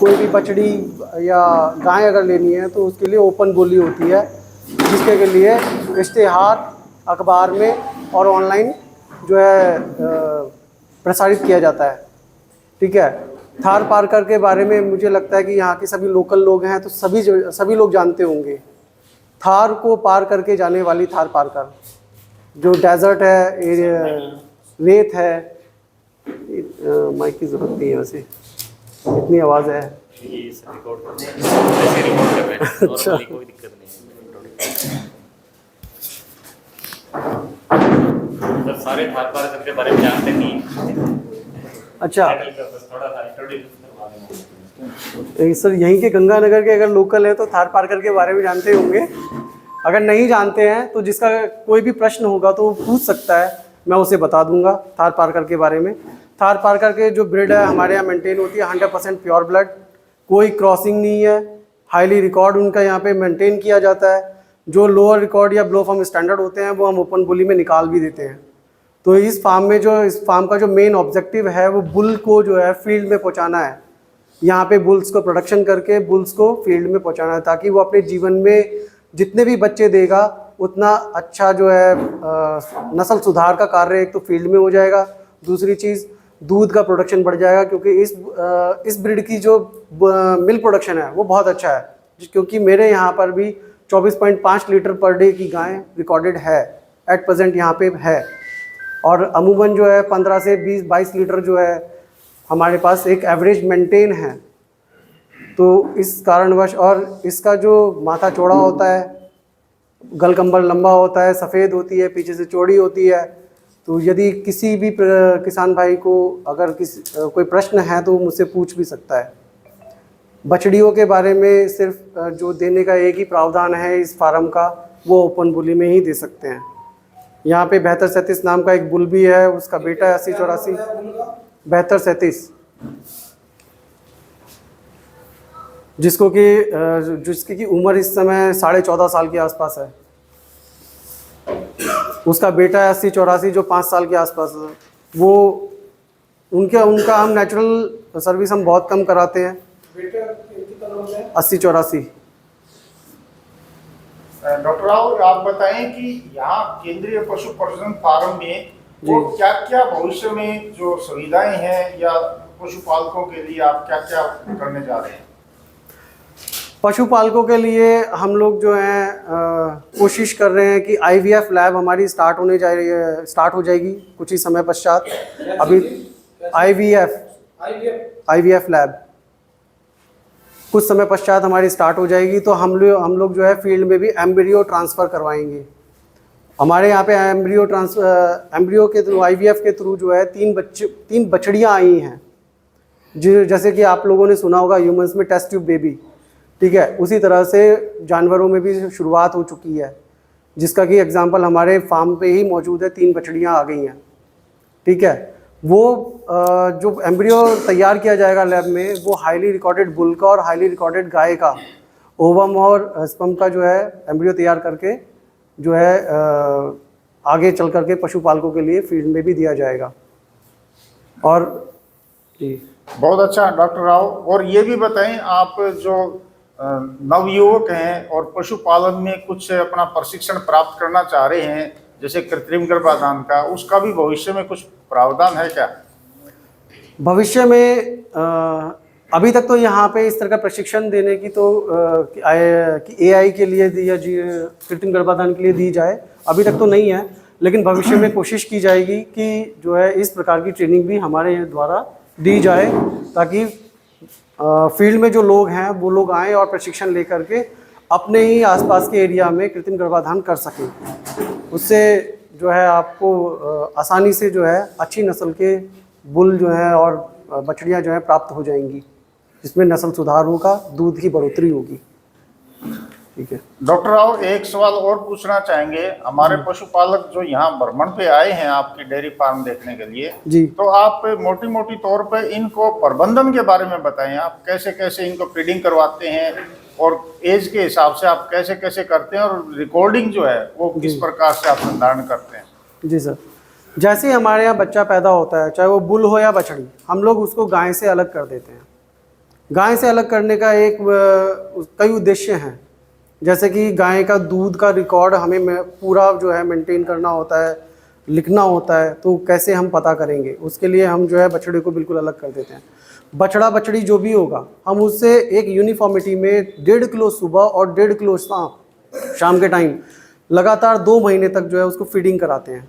कोई भी बछड़ी या गाय अगर लेनी है तो उसके लिए ओपन बोली होती है, जिसके के लिए इश्तेहार अखबार में और ऑनलाइन जो है प्रसारित किया जाता है। ठीक है। थार पारकर के बारे में मुझे लगता है कि यहाँ के सभी लोकल लोग हैं तो सभी लोग जानते होंगे। थार को पार करके जाने वाली थार पारकर, जो डेजर्ट है, रेत है। माइक की ज़रूरत नहीं है वैसे, इतनी आवाज़ है। अच्छा, कोई दिक्कत नहीं है। तो सारे थार पारकर के बारे में जानते नहीं हैं। अच्छा थोड़ा सा सर, यहीं के गंगानगर के अगर लोकल हैं तो थार पारकर के बारे में जानते होंगे। अगर नहीं जानते हैं तो जिसका कोई भी प्रश्न होगा तो वो पूछ सकता है, मैं उसे बता दूंगा थार पारकर के बारे में। थार पारकर के जो ब्रीड है हमारे यहाँ मेंटेन होती है 100% प्योर ब्लड, कोई क्रॉसिंग नहीं है। हाईली रिकॉर्ड उनका यहाँ पे मेंटेन किया जाता है। जो लोअर रिकॉर्ड या ब्लो फॉर्म स्टैंडर्ड होते हैं वो हम ओपन बुली में निकाल भी देते हैं। तो इस फार्म का जो मेन ऑब्जेक्टिव है वो बुल को जो है फील्ड में पहुँचाना है। यहाँ पे बुल्स को प्रोडक्शन करके बुल्स को फील्ड में पहुँचाना है, ताकि वो अपने जीवन में जितने भी बच्चे देगा उतना अच्छा जो है नस्ल सुधार का कार्य एक तो फील्ड में हो जाएगा। दूसरी चीज़, दूध का प्रोडक्शन बढ़ जाएगा, क्योंकि इस ब्रीड की जो मिल्क प्रोडक्शन है वो बहुत अच्छा है। क्योंकि मेरे यहाँ पर भी 24.5 लीटर पर डे की गाय रिकॉर्डेड है, एट प्रेजेंट यहाँ पे है। और अमूमन जो है 15 से 20-22 लीटर जो है हमारे पास एक एवरेज मेंटेन है। तो इस कारणवश, और इसका जो माथा चौड़ा होता है, गलकंबर लंबा होता है, सफ़ेद होती है, पीछे से चौड़ी होती है। तो यदि किसी भी किसान भाई को अगर कोई प्रश्न है तो मुझसे पूछ भी सकता है। बछड़ियों के बारे में सिर्फ जो देने का एक ही प्रावधान है इस फार्म का, वो ओपन बुली में ही दे सकते हैं। यहाँ पे 7237 नाम का एक बुल भी है, उसका बेटा है 8084 7237, जिसकी की उम्र इस समय 14.5 साल के आसपास है। उसका बेटा है 8084 जो 5 साल के आसपास है। वो उनका हम नेचुरल सर्विस हम बहुत कम कराते हैं। 8084। डॉक्टर राव, आप बताएं कि यहाँ केंद्रीय पशु प्रजनन फार्म में वो क्या क्या भविष्य में जो सुविधाएं हैं या पशुपालकों के लिए आप क्या क्या करने जा रहे हैं? पशुपालकों के लिए हम लोग जो हैं कोशिश कर रहे हैं कि IVF लैब हमारी स्टार्ट हो जाएगी कुछ ही समय पश्चात। अभी IVF लैब कुछ समय पश्चात हमारी स्टार्ट हो जाएगी। तो हम लोग जो है फील्ड में भी एम्ब्रियो ट्रांसफ़र करवाएंगे। हमारे यहाँ पे एम्ब्रियो के थ्रू, IVF के थ्रू जो है 3 बछड़ियाँ आई हैं, जैसे कि आप लोगों ने सुना होगा ह्यूमंस में टेस्ट ट्यूब बेबी। ठीक है, उसी तरह से जानवरों में भी शुरुआत हो चुकी है, जिसका कि एग्जांपल हमारे फार्म पे ही मौजूद है। 3 बछड़ियाँ आ गई हैं। ठीक है, वो जो एम्ब्रियो तैयार किया जाएगा लैब में, वो हाईली रिकॉर्डेड बुल का और हाईली रिकॉर्डेड गाय का ओवम और स्पर्म का जो है एम्ब्रियो तैयार करके जो है आगे चल करके पशुपालकों के लिए फील्ड में भी दिया जाएगा। और जी बहुत अच्छा डॉक्टर राव। और ये भी बताएं, आप जो नवयुवक हैं और पशुपालन में कुछ अपना प्रशिक्षण प्राप्त करना चाह रहे हैं, जैसे कृत्रिम गर्भाधान का, उसका भी भविष्य में कुछ प्रावधान है क्या? भविष्य में अभी तक तो यहाँ पे इस तरह का प्रशिक्षण देने की तो कि AI के लिए या कृत्रिम गर्भाधान के लिए दी जाए, अभी तक तो नहीं है। लेकिन भविष्य में कोशिश की जाएगी कि जो है इस प्रकार की ट्रेनिंग भी हमारे द्वारा दी जाए, ताकि फील्ड में जो लोग हैं वो लोग आएँ और प्रशिक्षण लेकर के अपने ही आसपास के एरिया में कृत्रिम गर्भाधान कर सकें। उससे जो है आपको आसानी से जो है अच्छी नस्ल के बुल जो है और बछड़ियाँ जो है प्राप्त हो जाएंगी, जिसमें नस्ल सुधार होगा, दूध की बढ़ोतरी होगी। ठीक है डॉक्टर राव, एक सवाल और पूछना चाहेंगे। हमारे पशुपालक जो यहाँ भ्रमण पे आए हैं आपकी डेयरी फार्म देखने के लिए जी, तो आप मोटी मोटी तौर पे इनको प्रबंधन के बारे में बताएं। आप कैसे कैसे इनको फीडिंग करवाते हैं और एज के हिसाब से आप कैसे कैसे करते हैं, और रिकॉर्डिंग जो है वो किस प्रकार से आप संधारण करते हैं? जी सर, जैसे ही हमारे यहाँ बच्चा पैदा होता है, चाहे वो बुल हो या बछड़ी, हम लोग उसको गाय से अलग कर देते हैं। गाय से अलग करने का कई उद्देश्य हैं, जैसे कि गाय का दूध का रिकॉर्ड हमें पूरा जो है मेंटेन करना होता है, लिखना होता है। तो कैसे हम पता करेंगे, उसके लिए हम जो है बछड़े को बिल्कुल अलग कर देते हैं। बछड़ा बछड़ी जो भी होगा हम उससे एक यूनिफॉर्मिटी में 1.5 किलो सुबह और 1.5 किलो शाम के टाइम लगातार 2 महीने तक जो है उसको फीडिंग कराते हैं।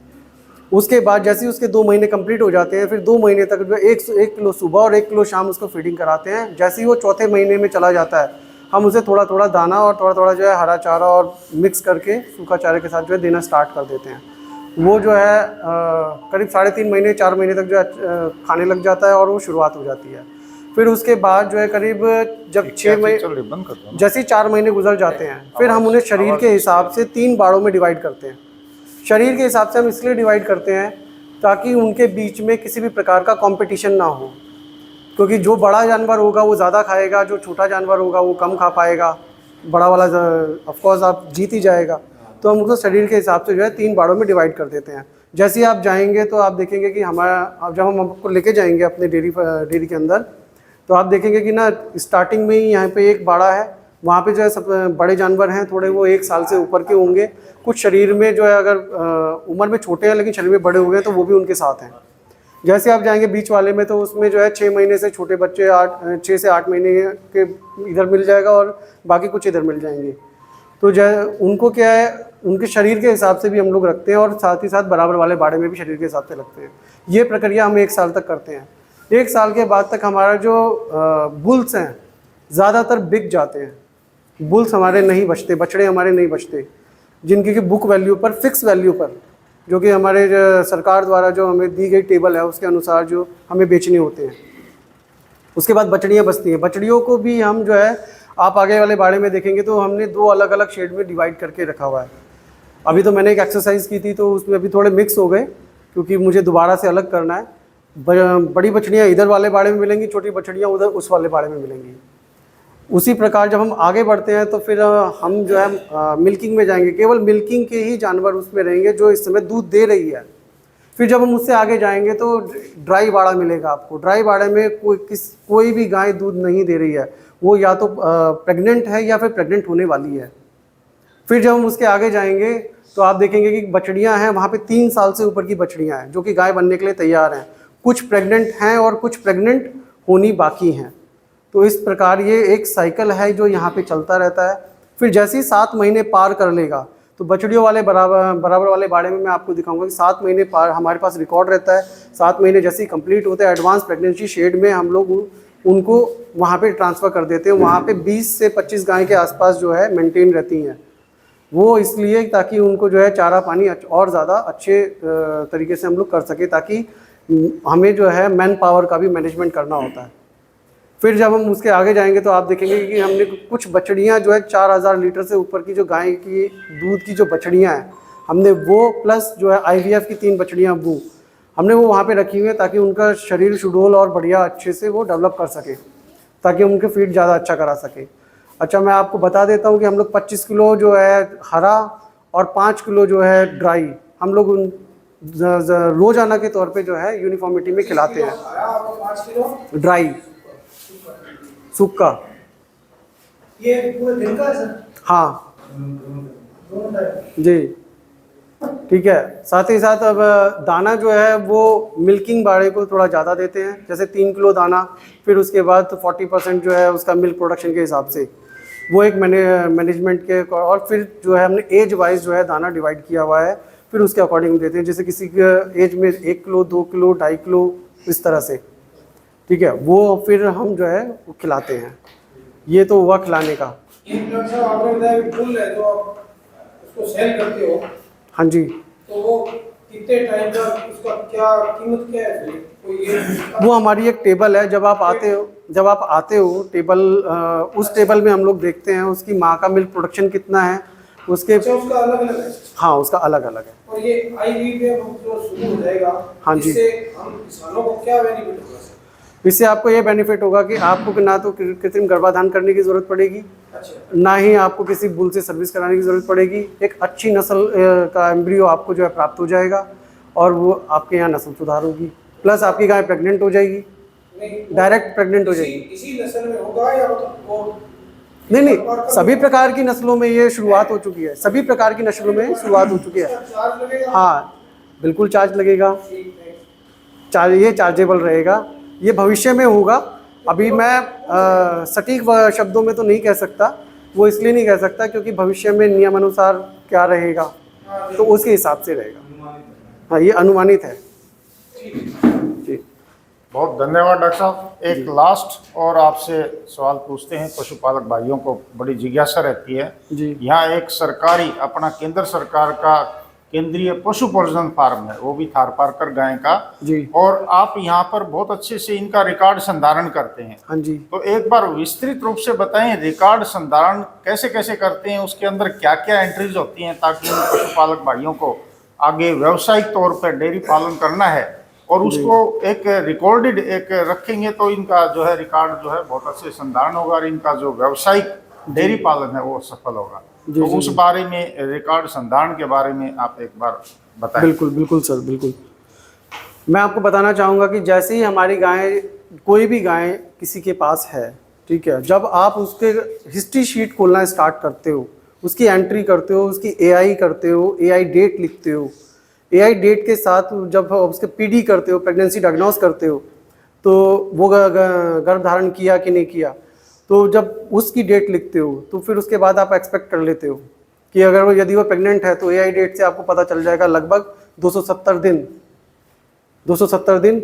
उसके बाद जैसे ही उसके 2 महीने कंप्लीट हो जाते हैं, फिर 2 महीने तक जो है 1 किलो सुबह और 1 किलो शाम उसको फीडिंग कराते हैं। जैसे ही वो चौथे महीने में चला जाता है, हम उसे थोड़ा थोड़ा दाना और थोड़ा थोड़ा जो है हरा चारा और मिक्स करके सूखा चारे के साथ जो है देना स्टार्ट कर देते हैं। वो जो है करीब 3.5 महीने 4 महीने तक जो है खाने लग जाता है और वो शुरुआत हो जाती है। फिर उसके बाद जो है करीब जब 6 महीने जैसे ही 4 महीने गुजर जाते हैं, फिर हम उन्हें शरीर के हिसाब से 3 बाड़ों में डिवाइड करते हैं। शरीर के हिसाब से हम इसलिए डिवाइड करते हैं ताकि उनके बीच में किसी भी प्रकार का कंपटीशन ना हो, क्योंकि जो बड़ा जानवर होगा वो ज़्यादा खाएगा, जो छोटा जानवर होगा वो कम खा पाएगा। बड़ा वाला ऑफकोर्स आप जीत ही जाएगा। तो हम उसको शरीर के हिसाब से जो है 3 बाड़ों में डिवाइड कर देते हैं। जैसे ही आप जाएंगे तो आप देखेंगे कि अब जब हम आपको लेके जाएंगे अपने डेयरी के अंदर, तो आप देखेंगे कि ना स्टार्टिंग में ही यहाँ पे एक बाड़ा है, वहाँ पे जो है सब बड़े जानवर हैं, थोड़े वो 1 साल से ऊपर के होंगे। कुछ शरीर में जो है अगर उम्र में छोटे हैं लेकिन शरीर में बड़े हो गए तो वो भी उनके साथ हैं। जैसे आप जाएंगे बीच वाले में, तो उसमें जो है 6 महीने से छोटे बच्चे 6 से 8 महीने के इधर मिल जाएगा और बाकी कुछ इधर मिल जाएंगे। तो जो उनको क्या है, उनके शरीर के हिसाब से भी हम लोग रखते हैं और साथ ही साथ बराबर वाले बाड़े में भी शरीर के हिसाब से रखते हैं। ये प्रक्रिया हम 1 साल तक करते हैं। 1 साल के बाद तक हमारा जो बुल्स हैं ज़्यादातर बिक जाते हैं। बुल्स हमारे नहीं बचते, बछड़े हमारे नहीं बचते, जिनकी कि बुक वैल्यू पर, फिक्स वैल्यू पर, जो कि हमारे सरकार द्वारा जो हमें दी गई टेबल है उसके अनुसार जो हमें बेचने होते हैं। उसके बाद बछड़ियाँ बचती हैं। बछड़ियों को भी हम जो है, आप आगे वाले बाड़े में देखेंगे तो हमने 2 अलग अलग शेड में डिवाइड करके रखा हुआ है। अभी तो मैंने एक एक्सरसाइज की थी तो उसमें अभी थोड़े मिक्स हो गए, क्योंकि मुझे दोबारा से अलग करना है। बड़ी बछड़ियाँ इधर वाले बाड़े में मिलेंगी, छोटी बछड़ियाँ उधर उस वाले बाड़े में मिलेंगी। उसी प्रकार जब हम आगे बढ़ते हैं तो फिर हम जो है मिल्किंग में जाएंगे। केवल मिल्किंग के ही जानवर उसमें रहेंगे जो इस समय दूध दे रही है। फिर जब हम उससे आगे जाएंगे तो ड्राई बाड़ा मिलेगा आपको। ड्राई बाड़े में कोई भी गाय दूध नहीं दे रही है, वो या तो प्रेग्नेंट है या फिर प्रेग्नेंट होने वाली है। फिर जब हम उसके आगे जाएंगे तो आप देखेंगे कि बछड़ियाँ हैं, वहाँ पे 3 साल से ऊपर की बछड़ियाँ हैं जो कि गाय बनने के लिए तैयार हैं। कुछ प्रेग्नेंट हैं और कुछ प्रेग्नेंट होनी बाकी हैं। तो इस प्रकार ये एक साइकिल है जो यहाँ पे चलता रहता है। फिर जैसे ही 7 महीने पार कर लेगा तो बछड़ियों वाले बराबर वाले बाड़े में मैं आपको दिखाऊंगा कि 7 महीने पार हमारे पास रिकॉर्ड रहता है। 7 महीने जैसे ही कंप्लीट होते हैं, एडवांस प्रेगनेंसी शेड में हम लोग उनको वहाँ पे ट्रांसफ़र कर देते हैं। वहाँ पे 20 से 25 गाय के आसपास जो है मेंटेन रहती हैं। वो इसलिए ताकि उनको जो है चारा पानी और ज़्यादा अच्छे तरीके से हम लोग कर सकें, ताकि हमें जो है मैन पावर का भी मैनेजमेंट करना होता है। फिर जब हम उसके आगे जाएंगे तो आप देखेंगे कि हमने कुछ बछड़ियाँ जो है 4000 लीटर से ऊपर की जो गाय की दूध की जो बछड़ियाँ हैं, हमने वो प्लस जो है IVF की 3 बछड़ियाँ वो हमने वो वहाँ पे रखी हुई है, ताकि उनका शरीर सुडौल और बढ़िया अच्छे से वो डेवलप कर सके, ताकि उनके फीड ज़्यादा अच्छा करा सके। अच्छा, मैं आपको बता देता हूँ कि हम लोग 25 किलो जो है हरा और 5 किलो जो है ड्राई हम लोग रोजाना के तौर पे जो है यूनिफॉर्मिटी में खिलाते हैं। ड्राई सूखा ये पूरे दिन का है सर? हाँ जी, ठीक है। साथ ही साथ अब दाना जो है वो मिल्किंग बाड़े को थोड़ा ज़्यादा देते हैं, जैसे 3 किलो दाना। फिर उसके बाद 40% जो है उसका मिल्क प्रोडक्शन के हिसाब से वो एक मैनेजमेंट के, और फिर जो है हमने एज वाइज जो है दाना डिवाइड किया हुआ है, फिर उसके अकॉर्डिंग देते हैं। जैसे किसी के एज में 1 किलो 2 किलो 2.5 किलो इस तरह से, ठीक है, वो फिर हम जो है वो खिलाते हैं। ये तो हुआ खिलाने का। ये डॉक्टर साहब आपने बताया कि फुल है जो आप उसको सेल करते हो, हाँ जी, तो वो कितने टाइम का, उसका क्या कीमत क्या है फिर? कोई ये वो हमारी एक टेबल है। जब आप आते हो टेबल, उस टेबल में हम लोग देखते हैं उसकी माँ का मिल्क प्रोडक्शन कितना है उसके। अच्छा, उसका अलग अलग है? हाँ, उसका अलग अलग है। और ये IVF जो शुरू हो जाएगा, हाँ जी, इससे हम किसानों को क्या बेनिफिट होगा? इससे आपको ये बेनिफिट होगा कि आपको ना तो कृत्रिम गर्भाधान करने की ज़रूरत पड़ेगी, अच्छा, ना ही आपको किसी बुल से सर्विस कराने की ज़रूरत पड़ेगी। एक अच्छी नस्ल का एम्ब्रियो आपको जो है प्राप्त हो जाएगा और वो आपके यहाँ नस्ल सुधार होगी, प्लस आपकी गाय प्रेग्नेंट हो जाएगी। नहीं, डायरेक्ट प्रेग्नेंट हो जाएगी। इसी नस्ल में होगा या मतलब वो नहीं, सभी प्रकार की नस्लों में ये शुरुआत हो चुकी है, सभी प्रकार की नस्लों में शुरुआत हो चुकी है। चार्ज लगेगा? हाँ, बिल्कुल चार्ज लगेगा, ठीक है। ये चार्जेबल रहेगा, ये भविष्य में होगा। अभी मैं सटीक शब्दों में तो नहीं कह सकता, वो इसलिए नहीं कह सकता क्योंकि भविष्य में नियम अनुसार क्या रहेगा तो उसके हिसाब से रहेगा। हाँ, ये अनुमानित है जी। बहुत धन्यवाद डॉक्टर साहब। एक लास्ट और आपसे सवाल पूछते हैं, पशुपालक भाइयों को बड़ी जिज्ञासा रहती है जी। यहाँ एक सरकारी अपना केंद्र सरकार का केंद्रीय पशु प्रजनन फार्म है, वो भी थारपारकर गाय का जी। और आप यहाँ पर बहुत अच्छे से इनका रिकॉर्ड संधारण करते हैं। हाँ जी। तो एक बार विस्तृत रूप से बताएं रिकॉर्ड संधारण कैसे कैसे करते हैं, उसके अंदर क्या क्या एंट्रीज होती हैं ताकि उन पशुपालक भाइयों को आगे व्यावसायिक तौर पर डेयरी पालन करना है और उसको एक रिकॉर्डेड एक रखेंगे तो इनका जो है रिकॉर्ड जो है बहुत अच्छे संधारण होगा और इनका जो व्यावसायिक डेयरी पालन है वो सफल होगा। तो उस बारे में रिकॉर्ड संधारण के बारे में आप एक बार बताएं। बिल्कुल बिल्कुल सर, बिल्कुल। मैं आपको बताना चाहूँगा कि जैसे ही हमारी गाय, कोई भी गाय किसी के पास है, ठीक है, जब आप उसके हिस्ट्री शीट खोलना स्टार्ट करते हो, उसकी एंट्री करते हो, उसकी एआई करते हो, एआई डेट लिखते हो, एआई डेट के साथ जब उसके पीडी करते हो, प्रेगनेंसी डायग्नोस करते हो, तो वो गर्भ धारण किया कि नहीं किया, तो जब उसकी डेट लिखते हो तो फिर उसके बाद आप एक्सपेक्ट कर लेते हो कि अगर वो यदि वो प्रेग्नेंट है तो एआई डेट से आपको पता चल जाएगा लगभग 270 दिन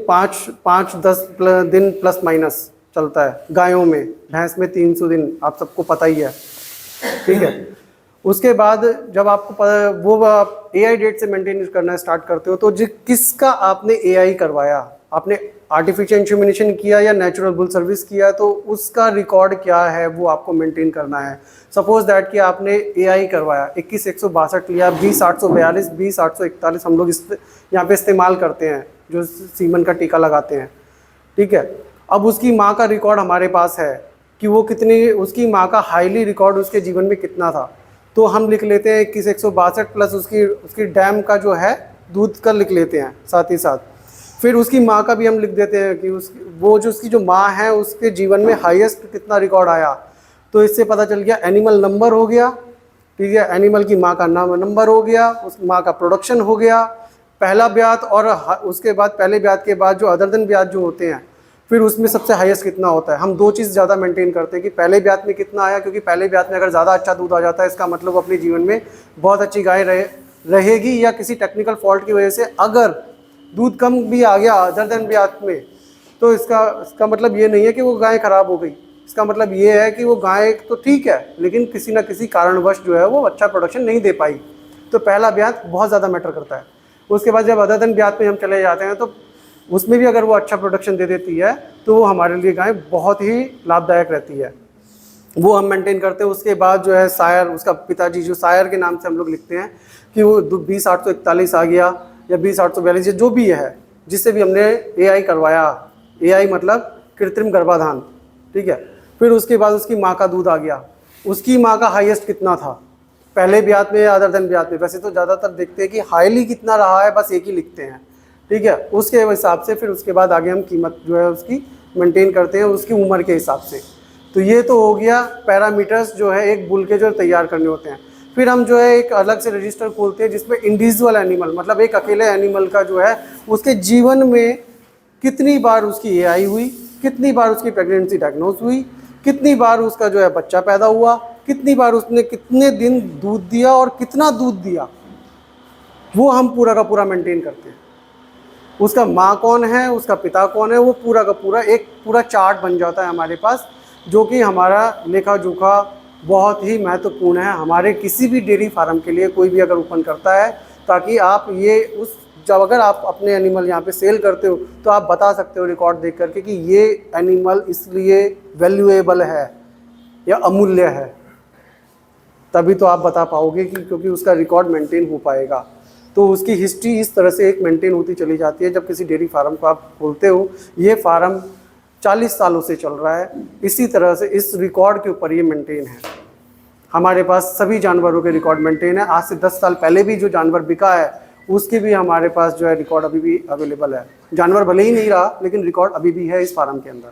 5-10 दिन प्लस माइनस चलता है गायों में। भैंस में 300 दिन, आप सबको पता ही है, ठीक है। उसके बाद जब आपको वो आप एआई डेट से मेंटेन करना स्टार्ट करते हो तो किसका आपने एआई करवाया, आपने आर्टिफिशियल इंसेमिनेशन किया या नेचुरल बुल सर्विस किया, तो उसका रिकॉर्ड क्या है वो आपको मेंटेन करना है। सपोज दैट कि आपने एआई करवाया, 21,162 लिया, 20,842, 20,841 हम लोग यहाँ पे इस्तेमाल करते हैं जो सीमन का टीका लगाते हैं, ठीक है। अब उसकी माँ का रिकॉर्ड हमारे पास है कि वो कितनी, उसकी माँ का हाईली रिकॉर्ड उसके जीवन में कितना था, तो हम लिख लेते हैं 21,162 प्लस उसकी डैम का जो है दूध का लिख लेते हैं साथ ही साथ। फिर उसकी माँ का भी हम लिख देते हैं कि उसकी जो माँ है उसके जीवन में हाईएस्ट कितना रिकॉर्ड आया, तो इससे पता चल गया एनिमल नंबर हो गया, ठीक है, एनिमल की माँ का नाम नंबर हो गया, उस माँ का प्रोडक्शन हो गया, पहला ब्यात, और उसके बाद पहले ब्यात के बाद जो अदर दिन ब्यात जो होते हैं फिर उसमें सबसे हाईएस्ट कितना होता है। हम दो चीज़ ज़्यादा मेंटेन करते हैं कि पहले ब्यात में कितना आया, क्योंकि पहले ब्यात में अगर ज़्यादा अच्छा दूध आ जाता है इसका मतलब वो अपने जीवन में बहुत अच्छी गाय रहेगी, या किसी टेक्निकल फॉल्ट की वजह से अगर दूध कम भी आ गया अदर दिन ब्यात में तो इसका मतलब ये नहीं है कि वो गाय ख़राब हो गई, इसका मतलब ये है कि वो गाय तो ठीक है लेकिन किसी न किसी कारणवश जो है वो अच्छा प्रोडक्शन नहीं दे पाई। तो पहला ब्यात बहुत ज़्यादा मैटर करता है। उसके बाद जब अदर दिन ब्यात में हम चले जाते हैं तो उसमें भी अगर वो अच्छा प्रोडक्शन दे देती है तो वो हमारे लिए गाय बहुत ही लाभदायक रहती है, वो हम मेंटेन करते हैं। उसके बाद जो है सायर, उसका पिताजी जो सायर के नाम से हम लोग लिखते हैं कि वो 20,841 आ गया या 20,842 जो भी है, जिससे भी हमने एआई करवाया, एआई मतलब कृत्रिम गर्भाधान, ठीक है। फिर उसके बाद उसकी माँ का दूध आ गया, उसकी माँ का हाईएस्ट कितना था पहले ब्यात में या अदर दिन ब्यात में, वैसे तो ज़्यादातर देखते हैं कि हाईली कितना रहा है बस एक ही लिखते हैं, ठीक है। उसके हिसाब से फिर उसके बाद आगे हम कीमत जो है उसकी मेंटेन करते हैं उसकी उम्र के हिसाब से। तो ये तो हो गया पैरामीटर्स जो है एक बुल के जो तैयार करने होते हैं। फिर हम जो है एक अलग से रजिस्टर खोलते हैं जिसमें इंडिविजुअल एनिमल, मतलब एक अकेले एनिमल का जो है उसके जीवन में कितनी बार उसकी एआई हुई, कितनी बार उसकी प्रेगनेंसी डायग्नोस हुई, कितनी बार उसका जो है बच्चा पैदा हुआ, कितनी बार उसने कितने दिन दूध दिया और कितना दूध दिया, वो हम पूरा का पूरा मेंटेन करते हैं। उसका माँ कौन है, उसका पिता कौन है, वो पूरा का पूरा एक पूरा चार्ट बन जाता है हमारे पास, जो कि हमारा लेखा जोखा बहुत ही महत्वपूर्ण है हमारे किसी भी डेयरी फार्म के लिए, कोई भी अगर ओपन करता है, ताकि आप ये जब अगर आप अपने एनिमल यहाँ पे सेल करते हो तो आप बता सकते हो रिकॉर्ड देख करके कि ये एनिमल इसलिए वैल्यूएबल है या अमूल्य है, तभी तो आप बता पाओगे कि क्योंकि उसका रिकॉर्ड मेंटेन हो पाएगा। तो उसकी हिस्ट्री इस तरह से एक मेंटेन होती चली जाती है। जब किसी डेयरी फार्म को आप खोलते हो, ये फार्म 40 सालों से चल रहा है, इसी तरह से इस रिकॉर्ड के ऊपर ये मेंटेन है। हमारे पास सभी जानवरों के रिकॉर्ड मेंटेन है। आज से 10 साल पहले भी जो जानवर बिका है उसकी भी हमारे पास जो है रिकॉर्ड अभी भी अवेलेबल है। जानवर भले ही नहीं रहा, लेकिन रिकॉर्ड अभी भी है इस फार्म के अंदर,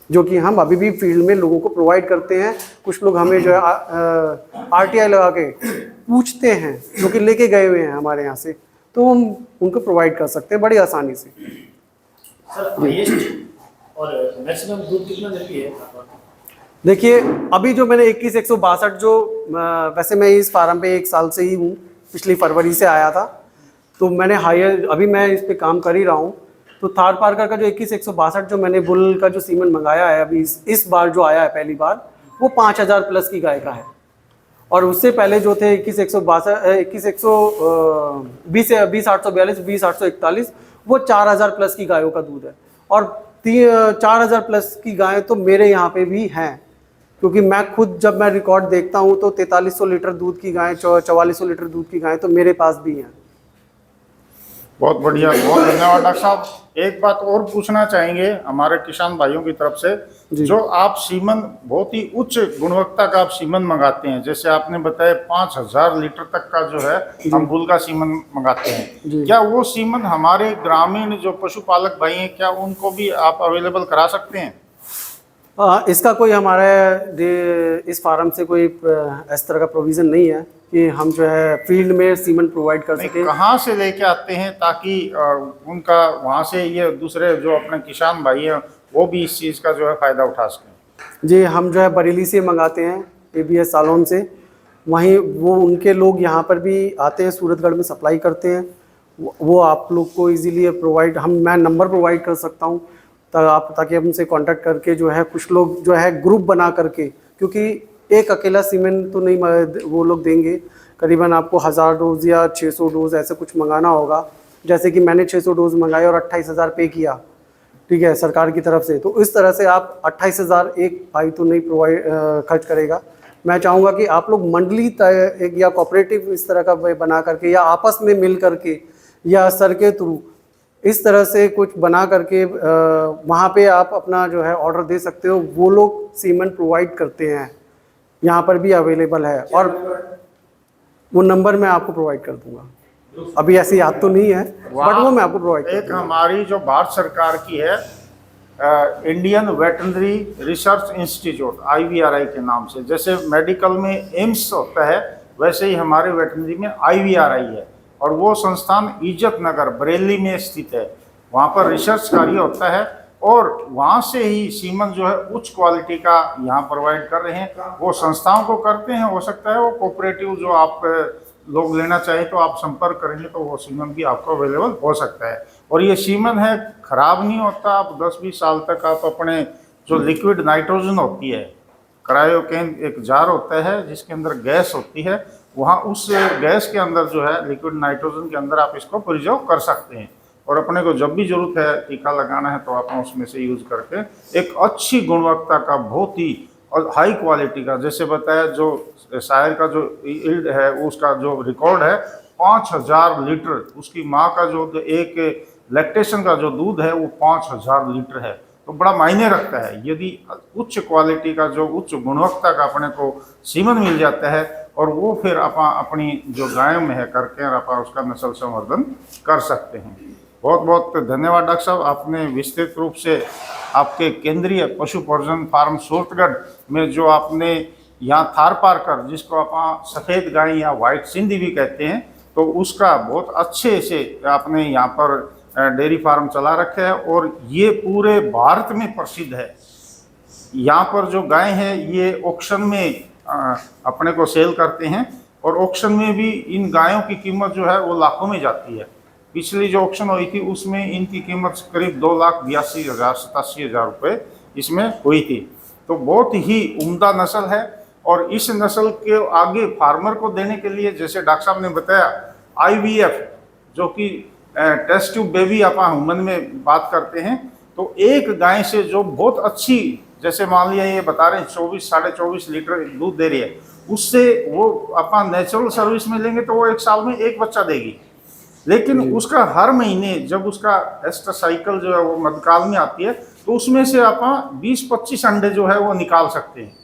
जो कि हम अभी भी फील्ड में लोगों को प्रोवाइड करते हैं। कुछ लोग हमें जो है RTI लगा के पूछते हैं, जो कि लेके गए हुए हैं हमारे यहाँ से, तो हम उनको प्रोवाइड कर सकते हैं बड़ी आसानी से। सर हाईएस्ट और मैक्सिमम दूध कितना देती है? देखिए अभी जो मैंने 21,162 जो वैसे मैं इस फार्म पे 1 साल से ही हूँ, पिछली फरवरी से आया था, तो मैंने हायर अभी मैं इस पे काम कर ही रहा हूँ। तो थार पारकर का जो 21,162 जो मैंने बुल का जो सीमन मंगाया है अभी इस बार जो आया है पहली बार, वो 5,000 प्लस की गाय का है। और उससे पहले जो थे 20,842, 20,841, वो 4,000 प्लस की गायों का दूध है। और 4,000 प्लस की गायें तो मेरे यहाँ पे भी हैं, क्योंकि मैं खुद जब मैं रिकॉर्ड देखता हूँ तो 4300 लीटर दूध की गायें, 4400 लीटर दूध की गायें तो मेरे पास भी हैं। बहुत बढ़िया, बहुत धन्यवाद डॉक्टर साहब। एक बात और पूछना चाहेंगे हमारे किसान भाइयों की तरफ से, जो आप सीमन बहुत ही उच्च गुणवत्ता का आप सीमन मंगाते हैं, जैसे आपने बताया 5,000 लीटर तक का जो है हम बुल का सीमन मंगाते हैं, क्या वो सीमन हमारे ग्रामीण जो पशुपालक भाई हैं, क्या उनको भी आप अवेलेबल करा सकते हैं? इसका कोई हमारे इस फार्म से कोई इस तरह का प्रोविज़न नहीं है कि हम जो है फील्ड में सीमन प्रोवाइड कर सकें। कहाँ से लेके आते हैं ताकि उनका वहाँ से ये दूसरे जो अपने किसान भाई हैं वो भी इस चीज़ का जो है फ़ायदा उठा सकें? जी, हम जो है बरेली से मंगाते हैं, ABS सालोन से। वहीं वो उनके लोग यहाँ पर भी आते हैं, सूरतगढ़ में सप्लाई करते हैं। वो आप लोग को इजीली प्रोवाइड मैं नंबर प्रोवाइड कर सकता हूँ, ताकि आप उनसे कांटेक्ट करके जो है कुछ लोग जो है ग्रुप बना करके, क्योंकि एक अकेला सीमेंट तो नहीं वो लोग देंगे, करीबन आपको 1000 डोज या 600 डोज ऐसे कुछ मंगाना होगा। जैसे कि मैंने 600 डोज मंगाए और 28,000 पे किया, ठीक है, सरकार की तरफ से। तो इस तरह से आप 28,000 एक भाई तो नहीं खर्च करेगा। मैं चाहूँगा कि आप लोग मंडली एक या कोऑपरेटिव इस तरह का बना करके, या आपस में मिल करके, या सर के थ्रू इस तरह से कुछ बना करके वहाँ पे आप अपना जो है ऑर्डर दे सकते हो। वो लोग सीमेंट प्रोवाइड करते हैं, यहाँ पर भी अवेलेबल है, और वो नंबर मैं आपको प्रोवाइड कर दूंगा। अभी ऐसी याद तो नहीं है, बट वो मैं आपको प्रोवाइड कर एक हमारी जो भारत सरकार की है Indian veterinary research institute IVRI के नाम से, जैसे मेडिकल में एम्स होता है वैसे ही हमारे वेटरनरी में IVRI है, और वो संस्थान इज्जत नगर बरेली में स्थित है। वहाँ पर रिसर्च कार्य होता है और वहाँ से ही सीमन जो है उच्च क्वालिटी का यहाँ प्रोवाइड कर रहे हैं। वो संस्थाओं को करते हैं, हो सकता है वो कोऑपरेटिव जो आप लोग लेना चाहें तो आप संपर्क करेंगे तो वो सीमन भी आपको अवेलेबल हो सकता है। और ये सीमन है ख़राब नहीं होता, आप 10-20 साल तक आप अपने जो लिक्विड नाइट्रोजन होती है, क्रायोकेन एक जार होता है जिसके अंदर गैस होती है, वहाँ उस गैस के अंदर जो है लिक्विड नाइट्रोजन के अंदर आप इसको प्रिजर्व कर सकते हैं। और अपने को जब भी ज़रूरत है टीका लगाना है तो आप उसमें से यूज़ करके एक अच्छी गुणवत्ता का, बहुत ही और हाई क्वालिटी का, जैसे बताया जो शायर का जो यील्ड है उसका जो रिकॉर्ड है 5,000 लीटर, उसकी माँ का जो एक लैक्टेशन का जो दूध है वो 5,000 लीटर है। तो बड़ा मायने रखता है यदि उच्च क्वालिटी का जो उच्च गुणवत्ता का अपने को सीमन मिल जाता है, और वो फिर अपनी जो गाय में है करके और आप उसका नस्ल संवर्धन कर सकते हैं। बहुत बहुत धन्यवाद डॉक्टर साहब, आपने विस्तृत रूप से आपके केंद्रीय पशु प्रजनन फार्म सूरतगढ़ में जो आपने यहाँ थार पारकर, जिसको आप सफ़ेद गाय या वाइट सिंधी भी कहते हैं, तो उसका बहुत अच्छे से आपने यहाँ पर डेयरी फार्म चला रखा है, और ये पूरे भारत में प्रसिद्ध है। यहाँ पर जो गाय है ये ऑक्शन में अपने को सेल करते हैं, और ऑक्शन में भी इन गायों की कीमत जो है वो लाखों में जाती है। पिछली जो ऑक्शन हुई थी उसमें इनकी कीमत करीब 2,82,000-87,000 रुपये इसमें हुई थी। तो बहुत ही उम्दा नस्ल है, और इस नस्ल के आगे फार्मर को देने के लिए, जैसे डॉक्टर साहब ने बताया, IVF जो कि टेस्ट ट्यूब बेबी आप ह्यूमन में बात करते हैं, तो एक गाय से जो बहुत अच्छी, जैसे मान लिया ये बता रहे हैं 24-24.5 लीटर दूध दे रही है, उससे वो अपन नेचुरल सर्विस में लेंगे तो वो एक साल में एक बच्चा देगी। लेकिन उसका हर महीने जब उसका एस्टर साइकिल जो है वो मध्यकाल में आती है तो उसमें से अपन 20-25 अंडे जो है वो निकाल सकते हैं।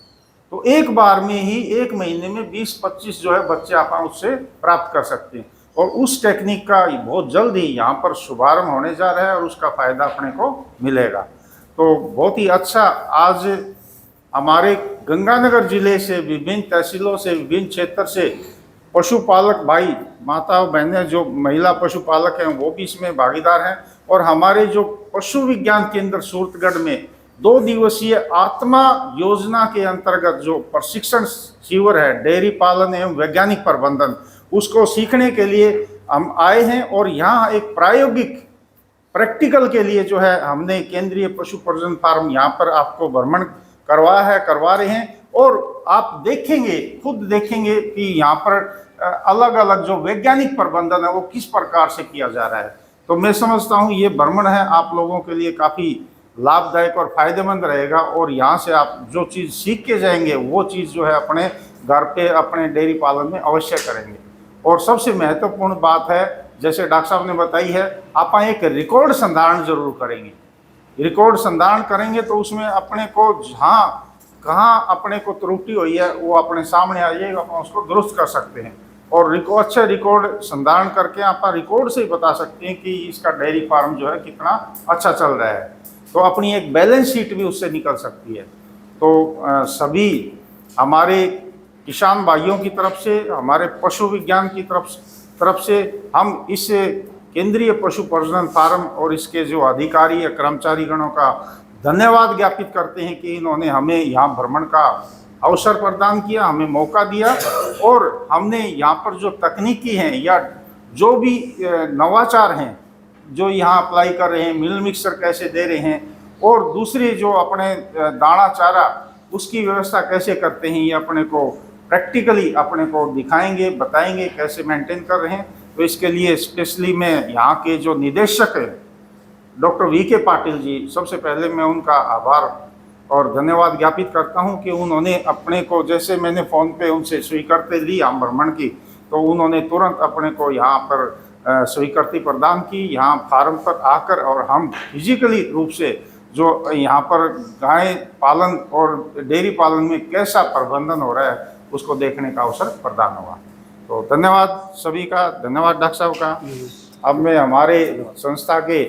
तो एक बार में ही एक महीने में 20-25 जो है बच्चे अपन उससे प्राप्त कर सकते हैं। और उस टेक्निक का बहुत जल्द ही यहाँ पर शुभारंभ होने जा रहा है और उसका फ़ायदा अपने को मिलेगा। तो बहुत ही अच्छा, आज हमारे गंगानगर जिले से विभिन्न तहसीलों से, विभिन्न क्षेत्र से पशुपालक भाई माता बहनें, जो महिला पशुपालक हैं वो भी इसमें भागीदार हैं। और हमारे जो पशु विज्ञान केंद्र सूरतगढ़ में 2 दिवसीय आत्मा योजना के अंतर्गत जो प्रशिक्षण शिविर है डेयरी पालन एवं वैज्ञानिक प्रबंधन, उसको सीखने के लिए हम आए हैं। और यहाँ एक प्रायोगिक प्रैक्टिकल के लिए जो है हमने केंद्रीय पशु प्रजनन फार्म यहाँ पर आपको भ्रमण करवा रहे हैं। और आप देखेंगे, खुद देखेंगे कि यहाँ पर अलग अलग जो वैज्ञानिक प्रबंधन है वो किस प्रकार से किया जा रहा है। तो मैं समझता हूँ ये भ्रमण है आप लोगों के लिए काफ़ी लाभदायक और फायदेमंद रहेगा। और यहाँ से आप जो चीज़ सीख के जाएंगे वो चीज़ जो है अपने घर पे, अपने डेयरी पालन में अवश्य करेंगे। और सबसे महत्वपूर्ण बात है, जैसे डॉक्टर साहब ने बताई है, आप एक रिकॉर्ड संधारण जरूर करेंगे। रिकॉर्ड संधारण करेंगे तो उसमें अपने को जहाँ कहाँ अपने को त्रुटि हुई है वो अपने सामने आ जाएगा, अपन उसको दुरुस्त कर सकते हैं। और अच्छा रिकॉर्ड संधारण करके आप रिकॉर्ड से ही बता सकते हैं कि इसका डेयरी फार्म जो है कितना अच्छा चल रहा है। तो अपनी एक बैलेंस शीट भी उससे निकल सकती है। तो सभी हमारे किसान भाइयों की तरफ से, हमारे पशु विज्ञान की तरफ से हम इस केंद्रीय पशु प्रजनन फार्म और इसके जो अधिकारी या कर्मचारी गणों का धन्यवाद ज्ञापित करते हैं कि इन्होंने हमें यहाँ भ्रमण का अवसर प्रदान किया, हमें मौका दिया। और हमने यहाँ पर जो तकनीकी हैं या जो भी नवाचार हैं जो यहाँ अप्लाई कर रहे हैं, मिल मिक्सर कैसे दे रहे हैं और दूसरी जो अपने दाना चारा उसकी व्यवस्था कैसे करते हैं, ये अपने को प्रैक्टिकली अपने को दिखाएंगे, बताएंगे कैसे मेंटेन कर रहे हैं। तो इसके लिए स्पेशली मैं यहाँ के जो निदेशक हैं डॉक्टर वी.के. पाटिल जी, सबसे पहले मैं उनका आभार और धन्यवाद ज्ञापित करता हूं कि उन्होंने अपने को, जैसे मैंने फ़ोन पे उनसे स्वीकृति ली हम भ्रमण की, तो उन्होंने तुरंत अपने को यहाँ पर स्वीकृति प्रदान की, यहाँ फार्म पर आकर, और हम फिजिकली रूप से जो यहाँ पर गाय पालन और डेयरी पालन में कैसा प्रबंधन हो रहा है उसको देखने का अवसर प्रदान हुआ। तो धन्यवाद सभी का, धन्यवाद डॉक्टर साहब का। अब मैं हमारे संस्था के